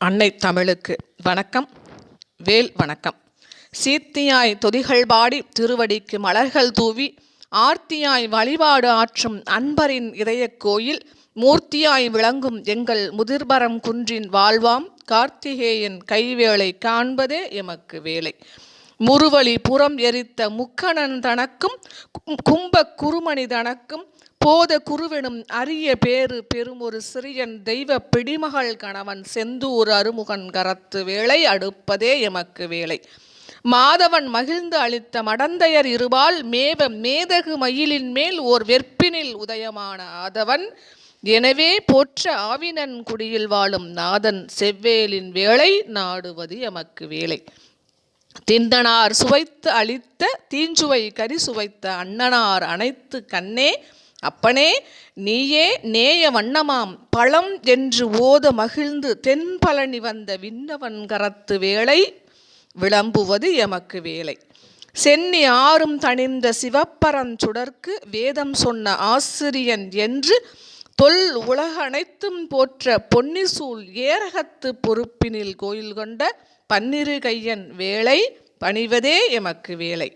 அன்னை தமிழுக்கு வணக்கம், வேல் வணக்கம். சீர்த்தியாய் தொதிகள் பாடி திருவடிக்கு மலர்கள் தூவி ஆர்த்தியாய் வழிபாடு ஆற்றும் அன்பரின் இதயக் கோயில் மூர்த்தியாய் விளங்கும் எங்கள் முதிர்பரம் குன்றின் வாழ்வாம் கார்த்திகேயன் கைவேளை காண்பதே எமக்கு வேலை. முறுவலி புறம் எரித்த முக்கணன் தனக்கும் கும்ப குருமணி தனக்கும் போத குருவெனும் அரிய பேறு பெருமொரு சிறியன் தெய்வ பிடிமகள் கணவன் செந்தூர் அருமுகன் கரத்து வேளை அடுப்பதே எமக்கு வேலை. மாதவன் மகிழ்ந்து அளித்த மடந்தையர் இருபால் மேவ மேதகு மயிலின் மேல் ஓர் வெற்பினில் உதயமான ஆதவன் எனவே போற்ற ஆவினன் குடியில் வாழும் நாதன் செவ்வேலின் வேளை நாடுவது எமக்கு வேலை. திந்தனார் சுவைத்து அளித்த தீஞ்சுவை கறி சுவைத்த அண்ணனார் அனைத்து கண்ணே அப்பனே நீயே நேய வண்ணமாம் பழம் என்று ஓத மகிழ்ந்து தென்பழனி வந்த விண்ணவன் கரத்து வேளை விளம்புவது எமக்கு வேலை. சென்னி ஆறும் தணிந்த சிவப்பரஞ்சுடர்க்கு வேதம் சொன்ன ஆசிரியன் என்று தொல் உலக அனைத்தும் போற்ற பொன்னிசூல் ஏரகத்து பொறுப்பினில் கோயில் கொண்ட பன்னிரு கையன் வேளை பணிவதே எமக்கு வேலை.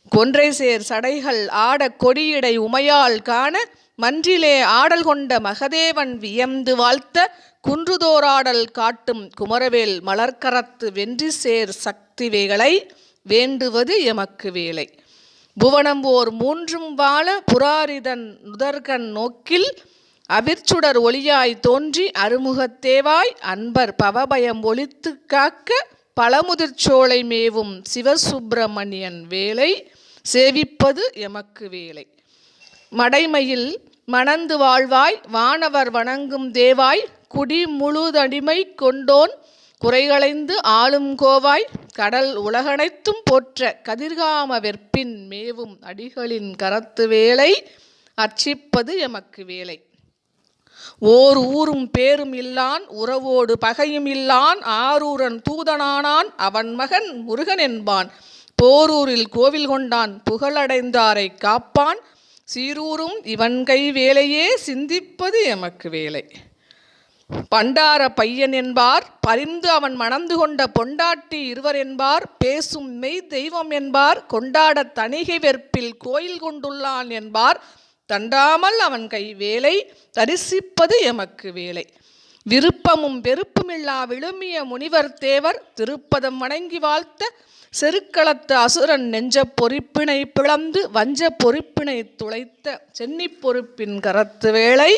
கொன்றை சேர் சடைகள் ஆட கொடியிடை உமையால் காண மன்றிலே ஆடல் கொண்ட மகதேவன் வியந்து வாழ்த்த குன்றுதோராடல் காட்டும் குமரவேல் மலர்கரத்து வென்றி சேர் சக்திவேகளை வேண்டுவது எமக்கு வேலை. புவனம் ஓர் மூன்றும் வாழ புராரிதன் நுதர்கண் நோக்கில் அவிர்ச்சுடர் ஒளியாய் தோன்றி அருமுகத்தேவாய் அன்பர் பவபயம் ஒளித்து காக்க பழமுதிர்ச்சோலை மேவும் சிவசுப்பிரமணியன் வேலை சேவிப்பது எமக்கு வேலை. மடைமையில் மணந்து வாழ்வாய் வானவர் வணங்கும் தேவாய் குடி முழுதடிமை கொண்டோன் குறைகளைந்து ஆளும் கோவாய் கடல் உலகனைத்தும் போற்ற கதிர்காம வெற்பின் மேவும் அடிகளின் கரத்து வேலை அர்ச்சிப்பது எமக்கு வேலை. ஓர் ஊரும் பேரும் இல்லான் உறவோடு பகையும் இல்லான் ஆரூரன் தூதனானான் அவன் மகன் முருகன் என்பான் போரூரில் கோவில் கொண்டான் புகழடைந்தாரை காப்பான் சீரூரும் இவன் கை வேலையே சிந்திப்பது எமக்கு வேலை. பண்டார பையன் என்பார் பரிந்து அவன் மணந்து கொண்ட பொண்டாட்டி இருவர் என்பார் பேசும் மெய் தெய்வம் என்பார் கொண்டாட தணிகை வெற்பில் கோயில் கொண்டுள்ளான் என்பார் தண்டாமல் அவன் கை வேலை தரிசிப்பது எமக்கு வேலை. விருப்பமும் வெறுப்புமில்லா விழுமிய முனிவர் தேவர் திருப்பதம் வணங்கி வாழ்த்த செருக்களத்து அசுரன் நெஞ்ச பொறிப்பினை பிளந்து வஞ்ச பொறிப்பினை துளைத்த சென்னி பொறுப்பின் கரத்து வேளை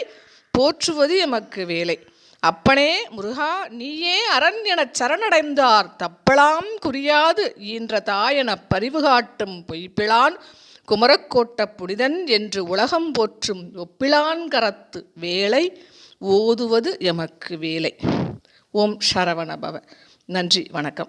போற்றுவது எமக்கு வேலை. அப்பனே முருகா நீயே அரண் எனச் சரணடைந்தார் தப்பலாம் குறியாது ஈன்ற தாயென பரிவு காட்டும் பொய்ப்பிலான் குமரக்கோட்ட புனிதன் என்று உலகம் போற்றும் ஒப்பிலான் கரத்து வேலை ஓதுவது எமக்கு வேலை. ஓம் சரவணபவ. நன்றி, வணக்கம்.